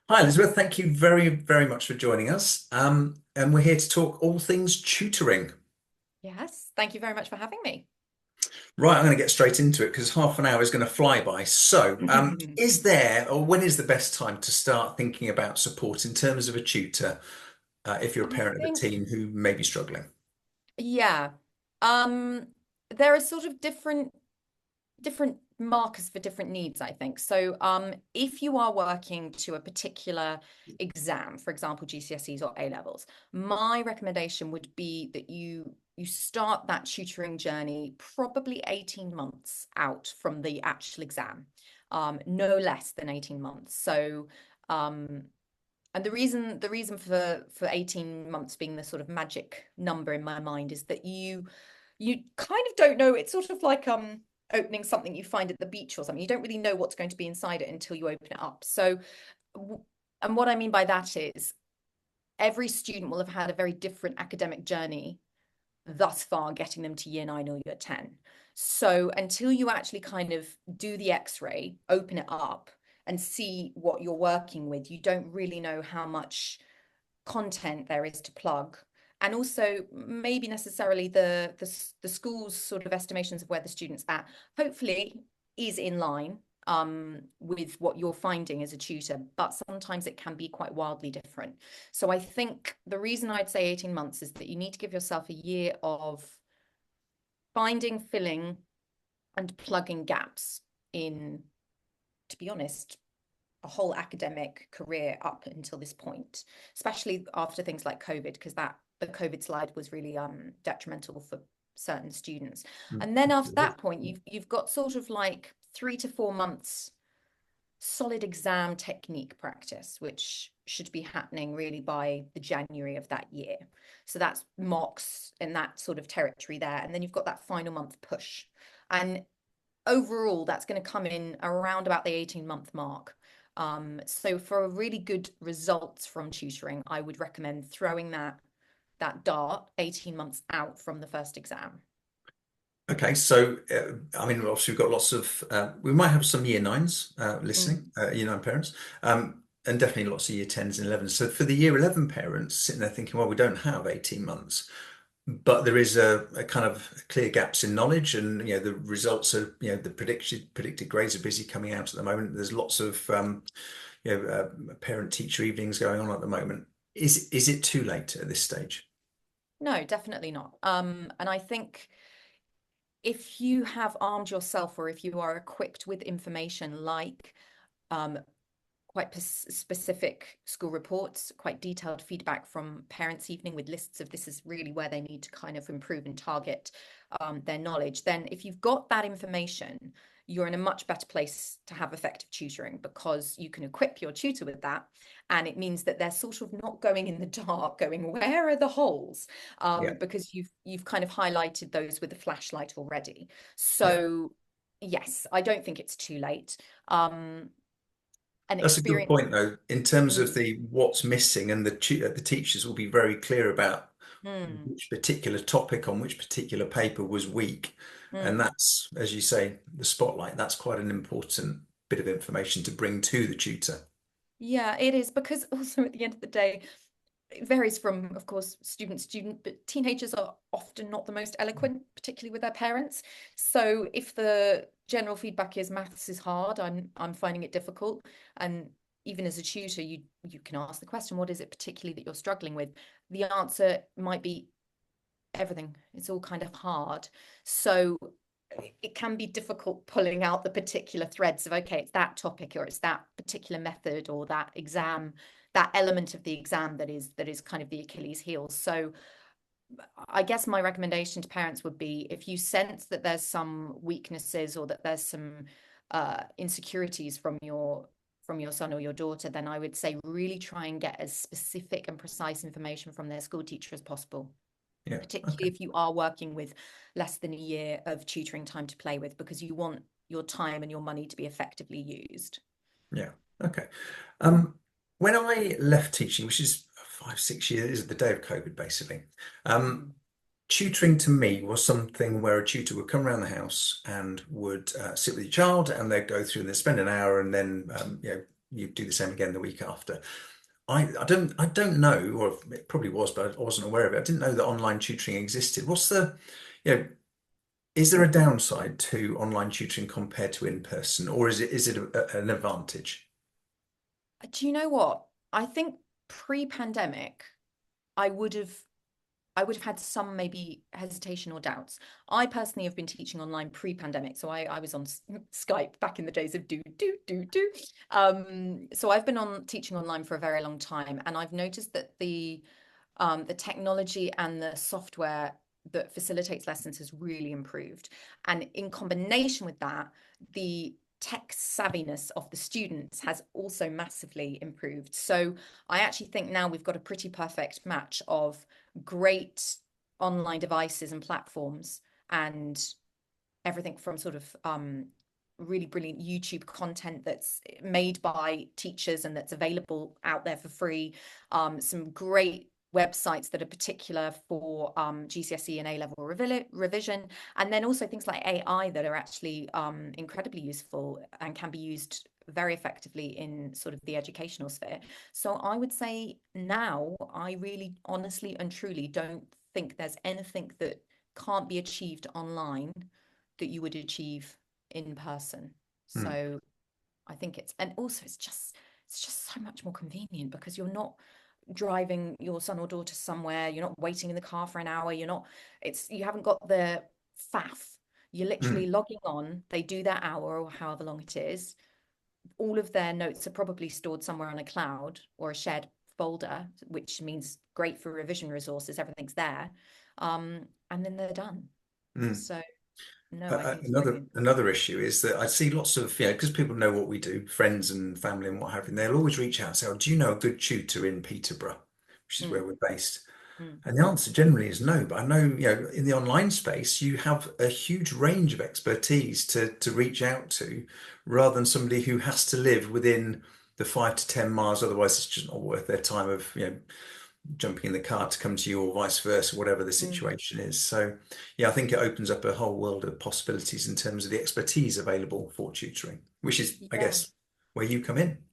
Hi, Elizabeth. Thank you very, very much for joining us. And we're here to talk all things tutoring. Yes, thank you very much for having me. Right, I'm going to get straight into it because half an hour is going to fly by. So, is there, or when is the best time to start thinking about support in terms of a tutor, if you're a I parent of a think, teen who may be struggling? yeah, um, there are sort of different markers for different needs, I think. So, if you are working to a particular exam, for example, GCSEs or A levels, my recommendation would be that you start that tutoring journey probably 18 months out from the actual exam, no less than 18 months. So, um, and the reason for 18 months being the sort of magic number in my mind is that you kind of don't know. It's sort of like opening something you find at the beach or something. You don't really know what's going to be inside it until you open it up. So, and what I mean by that is every student will have had a very different academic journey thus far, getting them to year 9 or year 10. So until you actually kind of do the x-ray, open it up and see what you're working with, you don't really know how much content there is to plug, and also maybe necessarily the school's sort of estimations of where the student's at hopefully is in line with what you're finding as a tutor, but sometimes it can be quite wildly different. So I think the reason I'd say 18 months is that you need to give yourself a year of finding, filling, and plugging gaps in, to be honest, a whole academic career up until this point, especially after things like COVID, because that the COVID slide was really detrimental for certain students. Mm, And then after absolutely. that point, you've got sort of like 3 to 4 months solid exam technique practice, which should be happening really by the January of that year. So that's mocks in that sort of territory there. And then you've got that final month push. And overall, that's going to come in around about the 18-month mark. So for really good results from tutoring, I would recommend throwing that dart 18 months out from the first exam. Okay, so I mean, obviously we've got lots of we might have some year nines listening, Mm. year nine parents, and definitely lots of year tens and elevens. So for the year 11 parents sitting there thinking, well, we don't have 18 months, but there is a kind of clear gaps in knowledge, and the results are the predicted grades are busy coming out at the moment. There's lots of parent teacher evenings going on at the moment. Is it too late at this stage? No, definitely not. And I think if you have armed yourself or if you are equipped with information like um, quite specific school reports, quite detailed feedback from parents' evening with lists of this is really where they need to kind of improve and target their knowledge, then if you've got that information, you're in a much better place to have effective tutoring because you can equip your tutor with that. And it means that they're sort of not going in the dark, going, where are the holes? Yeah, Because you've kind of highlighted those with a flashlight already. yeah. So yes, I don't think it's too late. Um, an That's a good experience. point, though, in terms of Mm, the what's missing, and the teachers will be very clear about mm, which particular topic on which particular paper was weak, and mm. that's, as you say, the spotlight. That's quite an important bit of information to bring to the tutor. Yeah, it is because also at the end of the day, it varies from, of course, student to student, but teenagers are often not the most eloquent, particularly with their parents. So if the general feedback is maths is hard, I'm finding it difficult. And even as a tutor, you can ask the question, what is it particularly that you're struggling with? The answer might be everything. It's all kind of hard. So it can be difficult pulling out the particular threads of, okay, it's that topic or it's that particular method or that exam, that element of the exam that is kind of the Achilles heel. So I guess my recommendation to parents would be if you sense that there's some weaknesses or that there's some insecurities from your son or your daughter, then I would say really try and get as specific and precise information from their school teacher as possible, Yeah. particularly Okay. if you are working with less than a year of tutoring time to play with, because you want your time and your money to be effectively used. Yeah. Okay. Um, when I left teaching, which is 5, 6 years, the day of COVID, basically, um, Mm, tutoring to me was something where a tutor would come around the house and would sit with your child, and they'd go through and they'd spend an hour, and then you do the same again the week after. I don't know, or it probably was, but I wasn't aware of it. I didn't know that online tutoring existed. You know, is there a downside to online tutoring compared to in person, or is it an advantage? Do you know what? I think pre-pandemic, I would have I would have had some maybe hesitation or doubts. I personally have been teaching online pre-pandemic, so I was on Skype back in the days of do. So I've been on teaching online for a very long time, and I've noticed that the technology and the software that facilitates lessons has really improved. And in combination with that, the tech savviness of the students has also massively improved. So I actually think now we've got a pretty perfect match of great online devices and platforms and everything from sort of really brilliant YouTube content that's made by teachers and that's available out there for free. Some great websites that are particular for GCSE and A-level revision, and then also things like AI that are actually incredibly useful and can be used very effectively in sort of the educational sphere. So I would say now I really honestly and truly don't think there's anything that can't be achieved online that you would achieve in person. Hmm. So I think and also it's just so much more convenient because you're not driving your son or daughter somewhere, you're not waiting in the car for an hour, you haven't got the faff. You're literally Hmm. logging on, they do their hour or however long it is. All of their notes are probably stored somewhere on a cloud or a shared folder, which means great for revision resources, everything's there. And then they're done. Hmm. So no, I think it's brilliant. Another issue is that I see lots of, because people know what we do, friends and family and what have you, and they'll always reach out and say, "Oh, do you know a good tutor in Peterborough, which is Mm, where we're based?" mm. And the answer generally is no. But I know, in the online space, you have a huge range of expertise to reach out to, rather than somebody who has to live within the 5 to 10 miles. Otherwise, it's just not worth their time of, jumping in the car to come to you or vice versa, whatever the Mm. situation is. So, yeah, I think it opens up a whole world of possibilities in terms of the expertise available for tutoring, which is, I Yeah. guess, where you come in.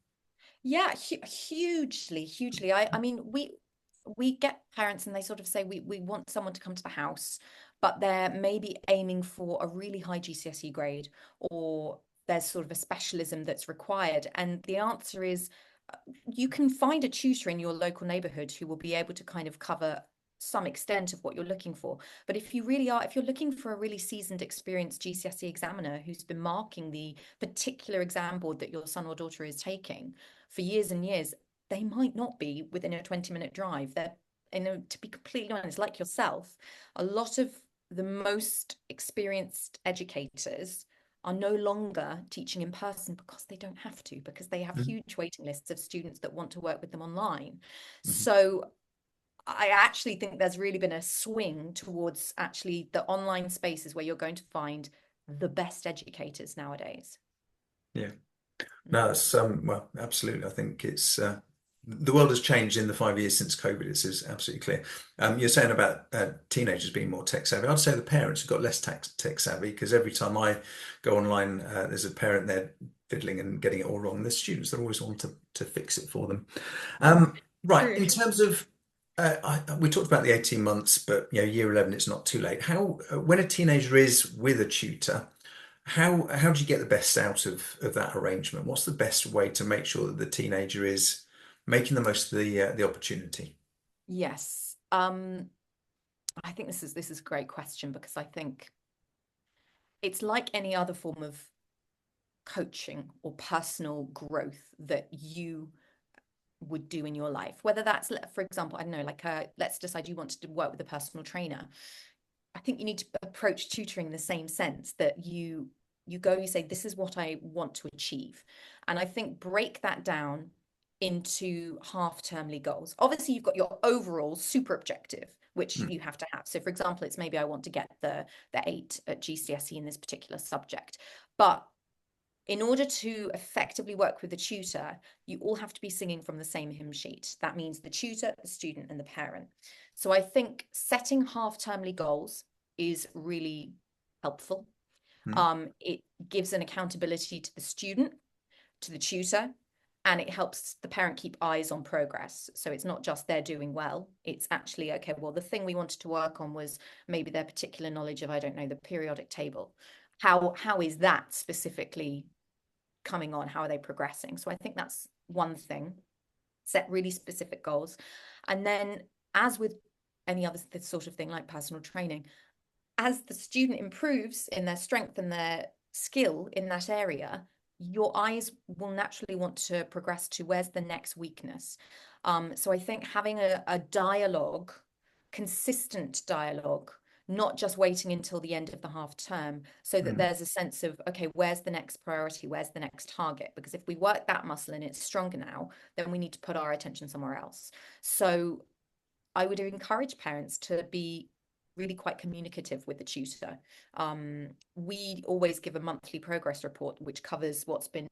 Yeah, hugely, hugely. I mean, we get parents and they sort of say we want someone to come to the house, but they're maybe aiming for a really high GCSE grade, or there's sort of a specialism that's required. And the answer is you can find a tutor in your local neighborhood who will be able to kind of cover some extent of what you're looking for. But if you're looking for a really seasoned, experienced GCSE examiner who's been marking the particular exam board that your son or daughter is taking for years and years, they might not be within a 20-minute drive. To be completely honest, like yourself, a lot of the most experienced educators are no longer teaching in person because they don't have to, because they have Mhm. huge waiting lists of students that want to work with them online. Mhm. So I actually think there's really been a swing towards actually the online spaces where you're going to find the best educators nowadays. Yeah. No, Mm. that's well, absolutely. I think it's the world has changed in the 5 years since COVID. It's absolutely clear. You're saying about teenagers being more tech savvy. I'd say the parents have got less tech savvy because every time I go online, there's a parent there fiddling and getting it all wrong. There's students that always want to fix it for them. Right. True. In terms of we talked about the 18 months, but year 11, it's not too late. How when a teenager is with a tutor, how do you get the best out of that arrangement? What's the best way to make sure that the teenager is making the most of the opportunity? Yes. I think this is a great question because I think it's like any other form of coaching or personal growth that you would do in your life. Whether that's, for example, I don't know, like let's decide you want to work with a personal trainer. I think you need to approach tutoring in the same sense that you say, this is what I want to achieve. And I think break that down into half-termly goals. Obviously, you've got your overall super objective, which Hmm. you have to have. So for example, it's maybe I want to get the 8 at GCSE in this particular subject. But in order to effectively work with the tutor, you all have to be singing from the same hymn sheet. That means the tutor, the student, and the parent. So I think setting half-termly goals is really helpful. Hmm. It gives an accountability to the student, to the tutor, And it helps the parent keep eyes on progress. So it's not just they're doing well. It's actually, okay, well, the thing we wanted to work on was maybe their particular knowledge of, I don't know, the periodic table. How is that specifically coming on? How are they progressing? So I think that's one thing. Set really specific goals. And then, as with any other this sort of thing like personal training, as the student improves in their strength and their skill in that area, your eyes will naturally want to progress to where's the next weakness. So I think having a dialogue, consistent dialogue, not just waiting until the end of the half term, so that Mm. there's a sense of, okay, where's the next priority? Where's the next target? Because if we work that muscle and it's stronger now, then we need to put our attention somewhere else. So I would encourage parents to be really quite communicative with the tutor. We always give a monthly progress report, which covers what's been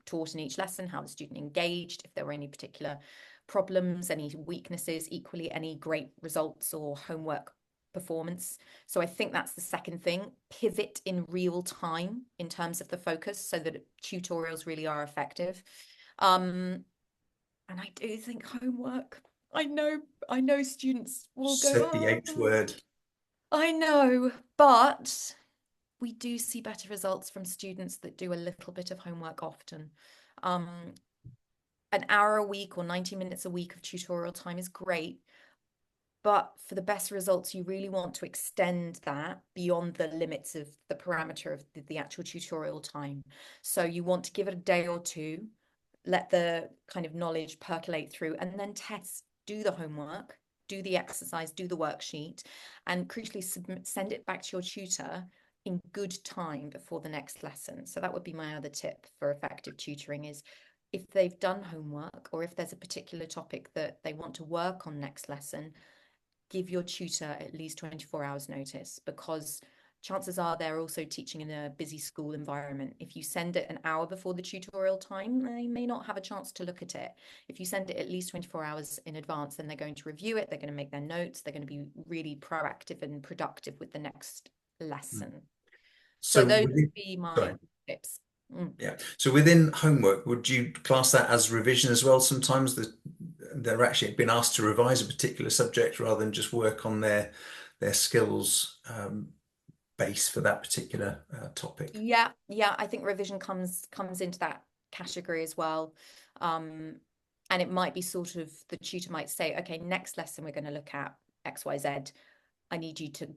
taught in each lesson, how the student engaged, if there were any particular problems, any weaknesses, equally any great results or homework performance. So I think that's the second thing. Pivot in real time in terms of the focus so that tutorials really are effective. And I do think homework. I know students will Said the go, H oh, word. I know, but we do see better results from students that do a little bit of homework often. Um, an hour a week or 90 minutes a week of tutorial time is great, but for the best results, you really want to extend that beyond the limits of the parameter of the actual tutorial time. So you want to give it a day or two, let the kind of knowledge percolate through, and then test, do the homework, do the exercise, do the worksheet, and crucially send it back to your tutor in good time before the next lesson. So that would be my other tip for effective tutoring is if they've done homework or if there's a particular topic that they want to work on next lesson, give your tutor at least 24 hours notice, because chances are they're also teaching in a busy school environment. If you send it an hour before the tutorial time, they may not have a chance to look at it. If you send it at least 24 hours in advance, then they're going to review it, they're going to make their notes, they're going to be really proactive and productive with the next Mm. lesson. So So those within, would be my sorry, tips. Mm. yeah. So within homework, would you class that as revision as well? Sometimes they're actually been asked to revise a particular subject rather than just work on their skills base for that particular topic. Yeah, I think revision comes into that category as well. Um, and it might be sort of the tutor might say, okay, next lesson we're going to look at XYZ. I need you to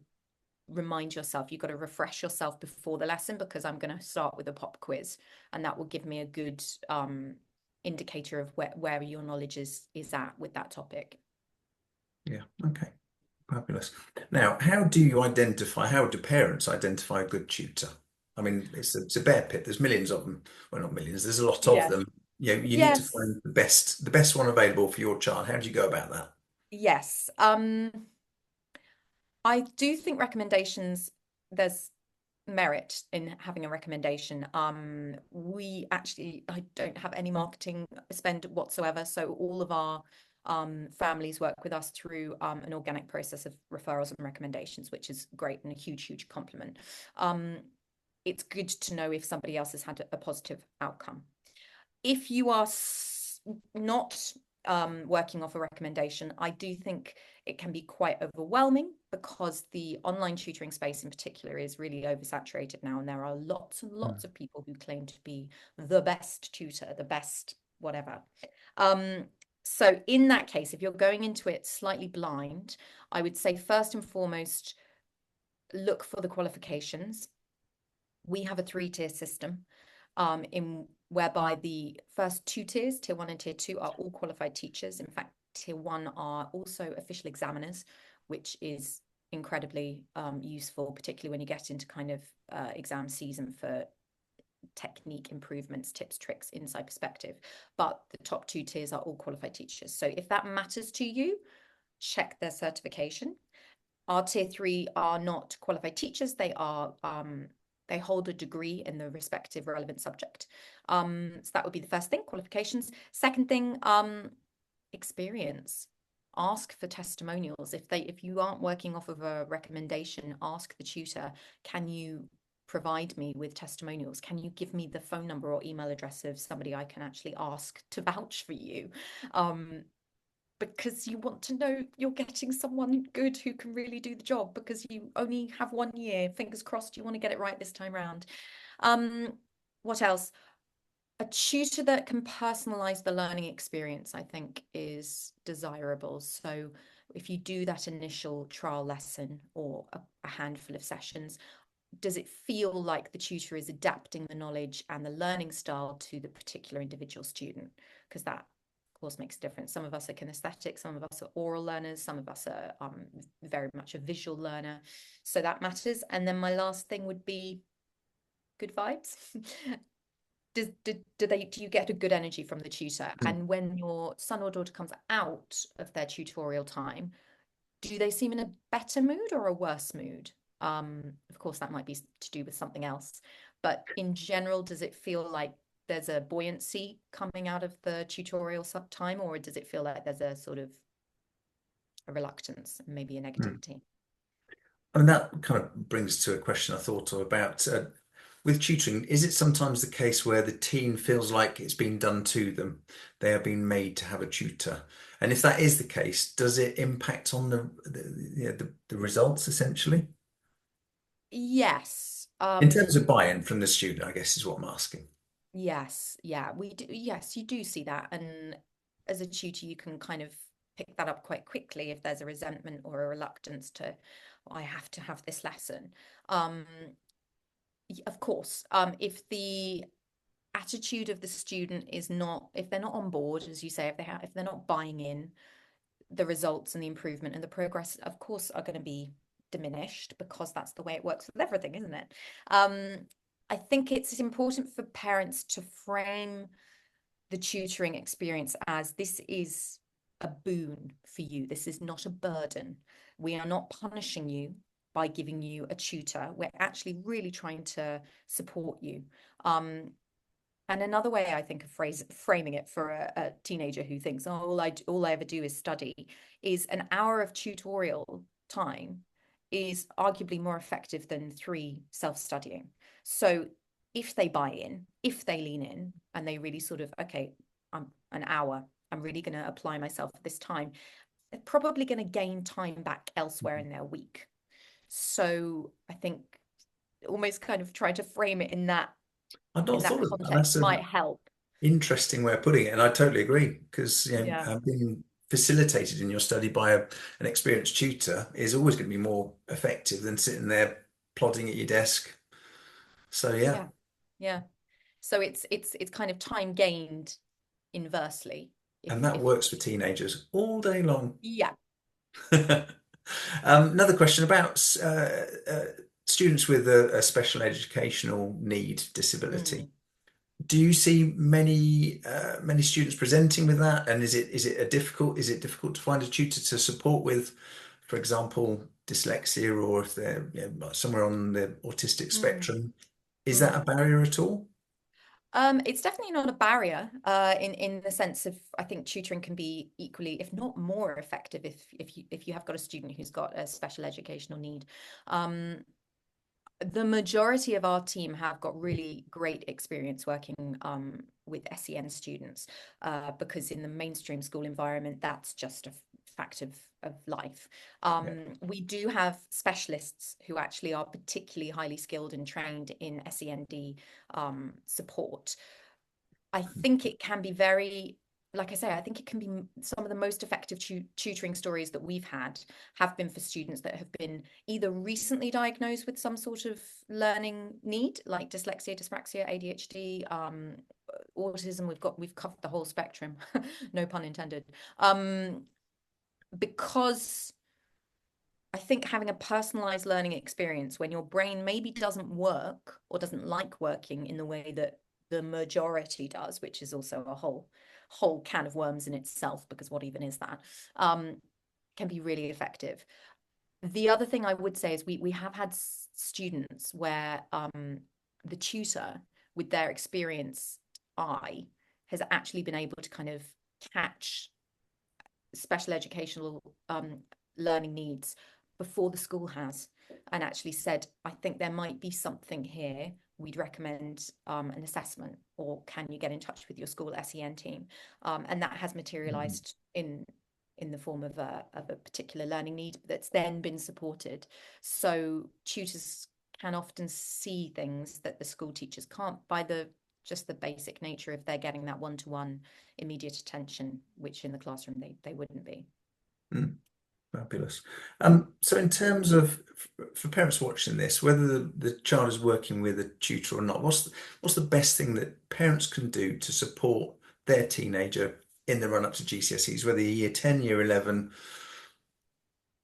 remind yourself, you've got to refresh yourself before the lesson because I'm going to start with a pop quiz, and that will give me a good indicator of where your knowledge is at with that topic. Yeah. Okay. Fabulous. Now, how do parents identify a good tutor? I mean, it's a bear pit. There's millions of them. Well, not millions. There's a lot of Yes. them. You need to Yes. find the best one available for your child. How do you go about that? Yes. I do think recommendations, there's merit in having a recommendation. I don't have any marketing spend whatsoever. So all of our families work with us through an organic process of referrals and recommendations, which is great and a huge compliment. Um, it's good to know if somebody else has had a positive outcome. If you are not working off a recommendation, I do think it can be quite overwhelming because the online tutoring space in particular is really oversaturated now, and there are lots and lots Mm. of people who claim to be the best tutor, the best whatever. Um, so in that case, if you're going into it slightly blind, I would say first and foremost, look for the qualifications. We have a 3-tier system in whereby the first 2 tiers, tier 1 and tier 2, are all qualified teachers. In fact, tier 1 are also official examiners, which is incredibly useful, particularly when you get into kind of exam season for technique improvements, tips, tricks, inside perspective. But the top 2 tiers are all qualified teachers. So if that matters to you, check their certification. Our tier 3 are not qualified teachers. They hold a degree in the respective relevant subject. So that would be the first thing, qualifications. Second thing, experience. Ask for testimonials. If you aren't working off of a recommendation, ask the tutor, can you provide me with testimonials? Can you give me the phone number or email address of somebody I can actually ask to vouch for you? Because you want to know you're getting someone good who can really do the job, because you only have 1 year. Fingers crossed you want to get it right this time round. What else? A tutor that can personalize the learning experience, I think, is desirable. So if you do that initial trial lesson or a handful of sessions, does it feel like the tutor is adapting the knowledge and the learning style to the particular individual student? Because that, of course, makes a difference. Some of us are kinesthetic, some of us are oral learners, some of us are very much a visual learner. So that matters. And then my last thing would be good vibes. Do you get a good energy from the tutor? And when your son or daughter comes out of their tutorial time, do they seem in a better mood or a worse mood? Of course, that might be to do with something else. But in general, does it feel like there's a buoyancy coming out of the tutorial time, or does it feel like there's a sort of a reluctance, maybe a Mm. negativity? I mean, that kind of brings to a question I thought of about with tutoring. Is it sometimes the case where the teen feels like it's been done to them? They are being made to have a tutor. And if that is the case, does it impact on the results essentially? Yes. In terms of buy-in from the student, I guess is what I'm asking. Yes, yeah, we do. Yes, you do see that. And as a tutor, you can kind of pick that up quite quickly if there's a resentment or a reluctance to, "Oh, I have to have this lesson." Um, of course, if the attitude of the student is not, if they're not on board, as you say, if they're not buying in, the results and the improvement and the progress, of course, are going to be diminished, because that's the way it works with everything, isn't it? I think it's important for parents to frame the tutoring experience as, this is a boon for you. This is not a burden. We are not punishing you by giving you a tutor. We're actually really trying to support you. And another way I think of framing it for a teenager who thinks, "Oh, all I ever do is study," is an hour of tutorial time is arguably more effective than 3 self-studying. So if they buy in, if they lean in, and they really sort of, okay, I'm an hour, I'm really going to apply myself at this time, they're probably going to gain time back elsewhere in their week. So I think almost kind of trying to frame it I've in not that thought of that. That's context an might help. interesting way of putting it, and I totally agree because Yeah. being facilitated in your study by an experienced tutor is always going to be more effective than sitting there plodding at your desk. So yeah, Yeah. Yeah. So it's kind of time gained inversely. and If that works for teenagers all day long. Yeah. Another question about students with a special educational need disability. Mm. Do you see many students presenting with that? And is it difficult to find a tutor to support with, for example, dyslexia, or if they're somewhere on the autistic Mm. spectrum? Is that a Mm. barrier at all? It's definitely not a barrier, in the sense of, I think tutoring can be equally, if not more effective, if you have got a student who's got a special educational need. The majority of our team have got really great experience working with SEN students, because in the mainstream school environment, that's just a fact of life. Yeah. We do have specialists who actually are particularly highly skilled and trained in SEND support. I think it can be very, like I say, I think it can be some of the most effective tutoring stories that we've had have been for students that have been either recently diagnosed with some sort of learning need, like dyslexia, dyspraxia, ADHD, autism. We've covered the whole spectrum, no pun intended. Because I think having a personalized learning experience when your brain maybe doesn't work or doesn't like working in the way that the majority does, which is also a whole can of worms in itself, because what even is that, can be really effective. The other thing I would say is we have had students where the tutor, with their experience eye, has actually been able to kind of catch special educational learning needs before the school has. and actually said, I think there might be something here. We'd recommend an assessment, or can you get in touch with your school SEN team? And that has Mm. materialized in the form of a particular learning need that's then been supported. So tutors can often see things that the school teachers can't by the just the basic nature if they're getting that one-to-one immediate attention, which in the classroom they wouldn't be. Mm. Fabulous. So in terms of for parents watching this, whether the child is working with a tutor or not, what's the best thing that parents can do to support their teenager in the run up to GCSEs, whether you're year 10, year 11,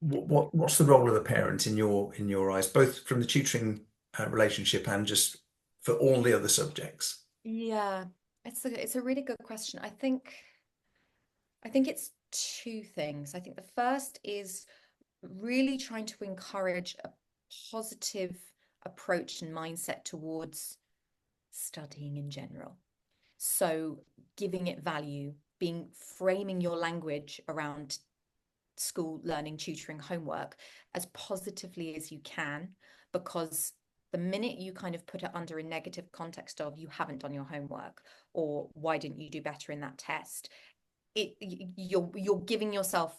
what's the role of the parent in your eyes, both from the tutoring relationship and just for all the other subjects? Yeah, it's a really good question. I think it's two things. I think the first is really trying to encourage a positive approach and mindset towards studying in general. So giving it value, being framing your language around school learning, tutoring, homework as positively as you can, because the minute you kind of put it under a negative context of you haven't done your homework or why didn't you do better in that test, you're giving yourself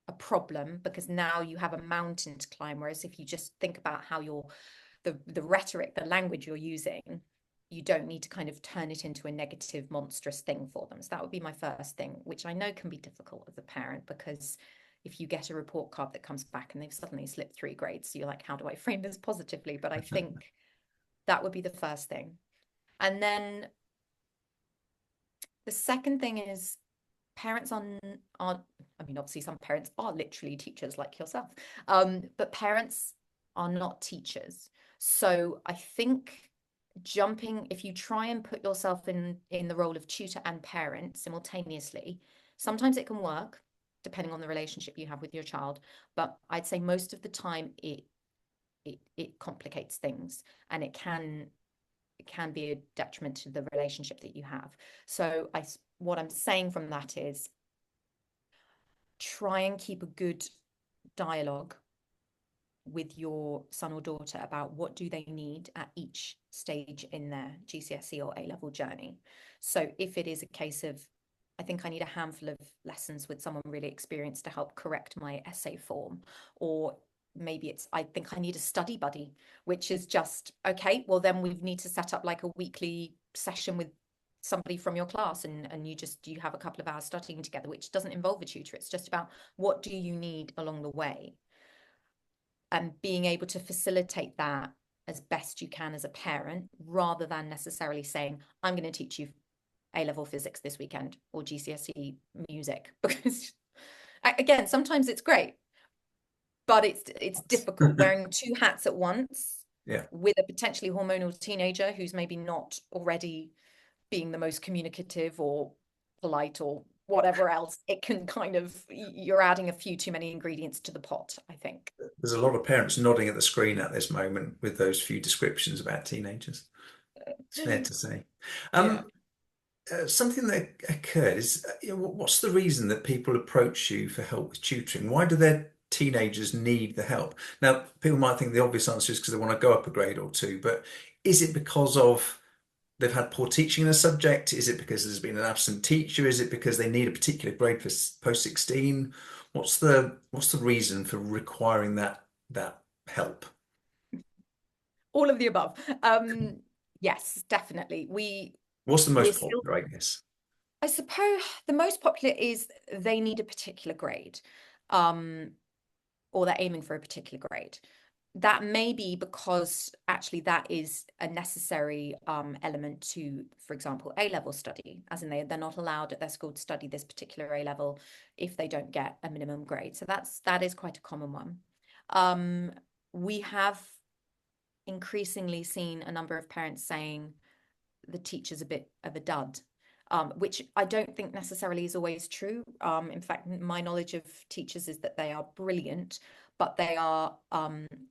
a problem because now you have a mountain to climb. Whereas if you just think about how the rhetoric, the language you're using, you don't need to kind of turn it into a negative, monstrous thing for them. So that would be my first thing, which I know can be difficult as a parent, because if you get a report card that comes back and they've suddenly slipped 3 grades, so you're like, how do I frame this positively? But I think that would be the first thing. And then the second thing is parents are I mean, obviously some parents are literally teachers like yourself, but parents are not teachers. So I think jumping, if you try and put yourself in the role of tutor and parent simultaneously, sometimes it can work depending on the relationship you have with your child, but I'd say most of the time it complicates things, and it can be a detriment to the relationship that you have. So what I'm saying from that is try and keep a good dialogue with your son or daughter about what do they need at each stage in their GCSE or A-level journey. So if it is a case of, I think I need a handful of lessons with someone really experienced to help correct my essay form, or maybe it's, I think I need a study buddy, which is just, okay, well then we need to set up like a weekly session with somebody from your class, and you have a couple of hours studying together, which doesn't involve a tutor. It's just about what do you need along the way, and being able to facilitate that as best you can as a parent, rather than necessarily saying, I'm going to teach you A-level physics this weekend or GCSE music, because again, sometimes it's great, but it's difficult wearing two hats at once Yeah. with a potentially hormonal teenager who's maybe not already being the most communicative or polite or whatever else. It can kind of, you're adding a few too many ingredients to the pot, I think. There's a lot of parents nodding at the screen at this moment with those few descriptions about teenagers. It's fair to say. Yeah. Um, Something that occurred is, what's the reason that people approach you for help with tutoring? Why do their teenagers need the help? Now, people might think the obvious answer is because they want to go up a grade or two, but is it because of they've had poor teaching in a subject? Is it because there's been an absent teacher? Is it because they need a particular grade for post 16? What's the reason for requiring that help? All of the above. Yes, definitely. What's the We're most still, popular, I guess? I suppose the most popular is they need a particular grade, um, or they're aiming for a particular grade. That may be because actually that is a necessary element to, for example, A-level study, as in they're not allowed at their school to study this particular A-level if they don't get a minimum grade. So that is quite a common one. Um, we have increasingly seen a number of parents saying the teacher's a bit of a dud, which I don't think necessarily is always true. In fact, my knowledge of teachers is that they are brilliant, but they are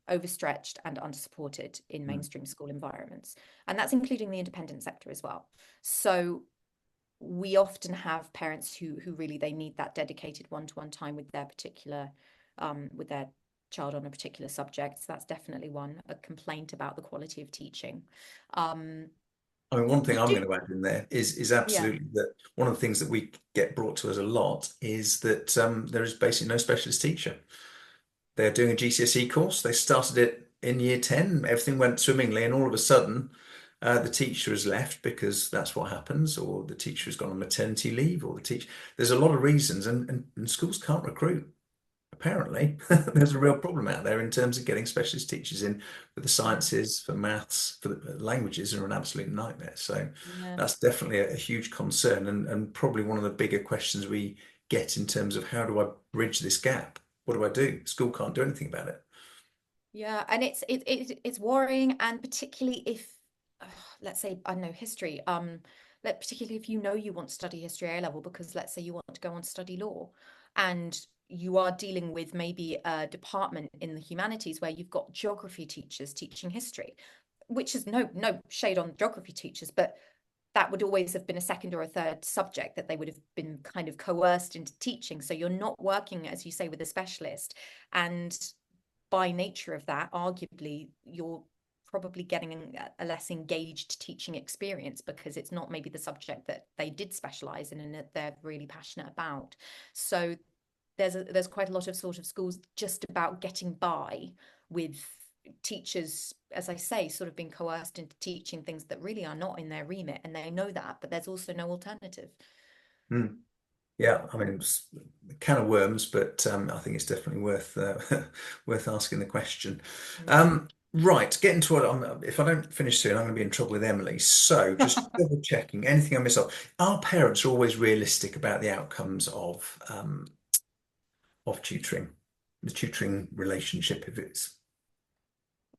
overstretched and undersupported in Mm. mainstream school environments. And that's including the independent sector as well. So we often have parents who really they need that dedicated one-to-one time with their particular with their child on a particular subject. So that's definitely one, a complaint about the quality of teaching. Um, I mean, one thing we I'm do, going to add in there is yeah, absolutely that one of the things that we get brought to us a lot is that there is basically no specialist teacher. They're doing a GCSE course. They started it in year 10. Everything went swimmingly, and all of a sudden, the teacher has left because that's what happens, or the teacher has gone on maternity leave, or the teacher. There's a lot of reasons, and schools can't recruit. Apparently, there's a real problem out there in terms of getting specialist teachers in for the yeah, sciences, for maths, for the languages are an absolute nightmare. So yeah. that's definitely a huge concern and probably one of the bigger questions we get in terms of how do I bridge this gap? What do I do? School can't do anything about it. Yeah, and it's worrying, and particularly if, let's say, I don't know, history. Particularly if you know you want to study history A level, because let's say you want to go on to study law, and you are dealing with maybe a department in the humanities where you've got geography teachers teaching history, which is no shade on geography teachers, but that would always have been a second or a third subject that they would have been kind of coerced into teaching. So you're not working, as you say, with a specialist, and by nature of that, arguably, you're probably getting a less engaged teaching experience because it's not maybe the subject that they did specialize in and that they're really passionate about. So there's quite a lot of sort of schools just about getting by with teachers, as I say, sort of being coerced into teaching things that really are not in their remit, and they know that, but there's also no alternative. Hmm. Yeah, I mean, it's a can of worms, but I think it's definitely worth worth asking the question. Yeah. Right, getting to what if I don't finish soon, I'm going to be in trouble with Emily. So just double checking anything I miss off. Our parents are always realistic about the outcomes of tutoring, the tutoring relationship, if it's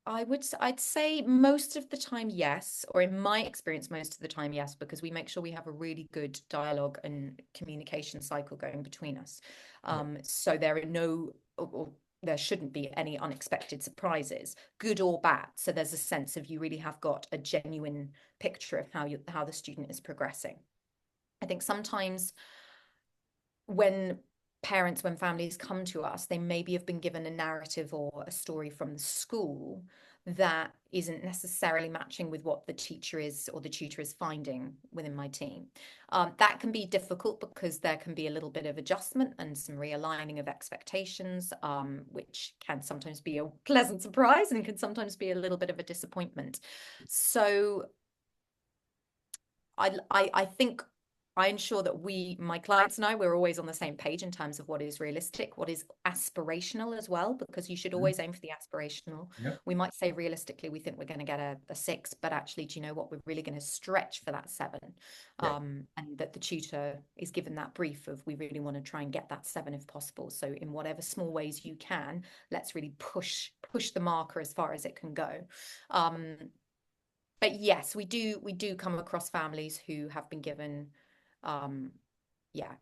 I'd say most of the time, yes, or in my experience, most of the time, yes, because we make sure we have a really good dialogue and communication cycle going between us. yeah. So there are no, or there shouldn't be any unexpected surprises, good or bad. So there's a sense of you really have got a genuine picture of how the student is progressing. I think sometimes when when families come to us, they maybe have been given a narrative or a story from the school that isn't necessarily matching with what the teacher is or the tutor is finding within my team. That can be difficult because there can be a little bit of adjustment and some realigning of expectations, which can sometimes be a pleasant surprise and can sometimes be a little bit of a disappointment. So I think I ensure that my clients and I, we're always on the same page in terms of what is realistic, what is aspirational as well, because you should Mhm. always aim for the aspirational. Yeah, We might say realistically, we think we're going to get a 6, but actually, do you know what? We're really going to stretch for that 7. yeah, And that the tutor is given that brief of we really want to try and get that 7 if possible. So in whatever small ways you can, let's really push the marker as far as it can go. Um, but yes, we do come across families who have been given um yeah,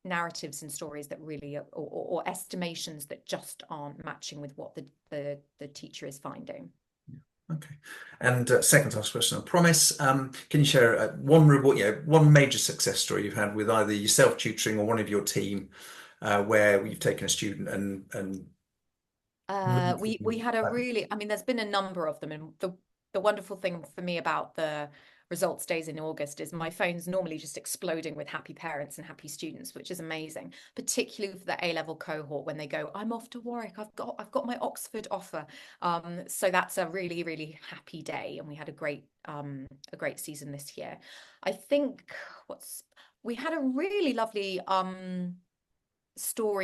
narratives and stories that really or estimations that just aren't matching with what the teacher is finding. yeah. Okay. And second to last question, I promise. Can you share one reward, one major success story you've had with either yourself tutoring or one of your team, where you've taken a student and moved We them? had a really, I mean, there's been a number of them, and the wonderful thing for me about the results days in August is my phone's normally just exploding with happy parents and happy students, which is amazing, particularly for the A-level cohort when they go, I'm off to Warwick, I've got my Oxford offer. So that's a really, really happy day, and we had a great season this year. I think what's we had a really lovely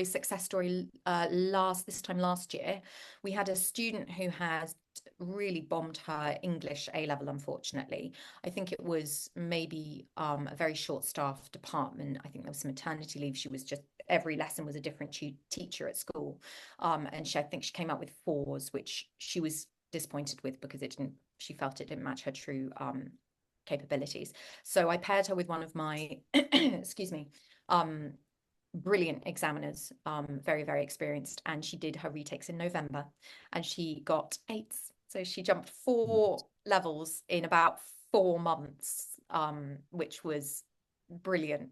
success story this time last year. We had a student who has really bombed her English A level, unfortunately. I think it was maybe a very short staffed department. I think there was some maternity leave. She was just every lesson was a different teacher at school. And I think she came out with 4s, which she was disappointed with because she felt it didn't match her true capabilities. So I paired her with one of my excuse me, um brilliant examiners, very, very experienced. And she did her retakes in November and she got 8s. So she jumped 4 levels in about 4 months, which was brilliant.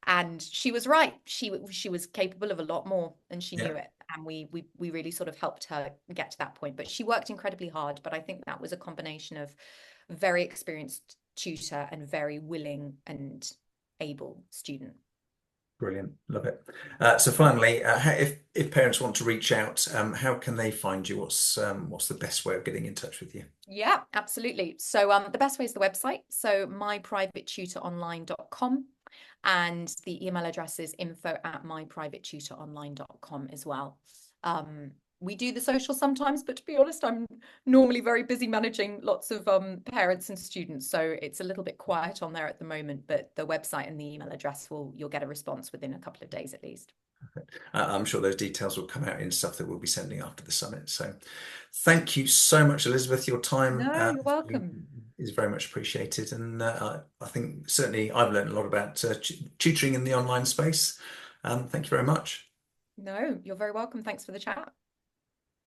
And she was right. She was capable of a lot more, and she Yeah, knew it. And we really sort of helped her get to that point. But she worked incredibly hard. But I think that was a combination of very experienced tutor and very willing and able student. brilliant. Love it. So finally, if parents want to reach out, how can they find you? What's the best way of getting in touch with you? Yeah, absolutely. So the best way is the website. So myprivatetutoronline.com. And the email address is info@myprivatetutoronline.com as well. We do the social sometimes, but to be honest, I'm normally very busy managing lots of parents and students, so it's a little bit quiet on there at the moment. But the website and the email address you'll get a response within a couple of days at least. I'm sure those details will come out in stuff that we'll be sending after the summit. So thank you so much, Elizabeth. Your time No, you're welcome. is very much appreciated. And I think certainly I've learned a lot about tutoring in the online space. Thank you very much. No, you're very welcome. Thanks for the chat.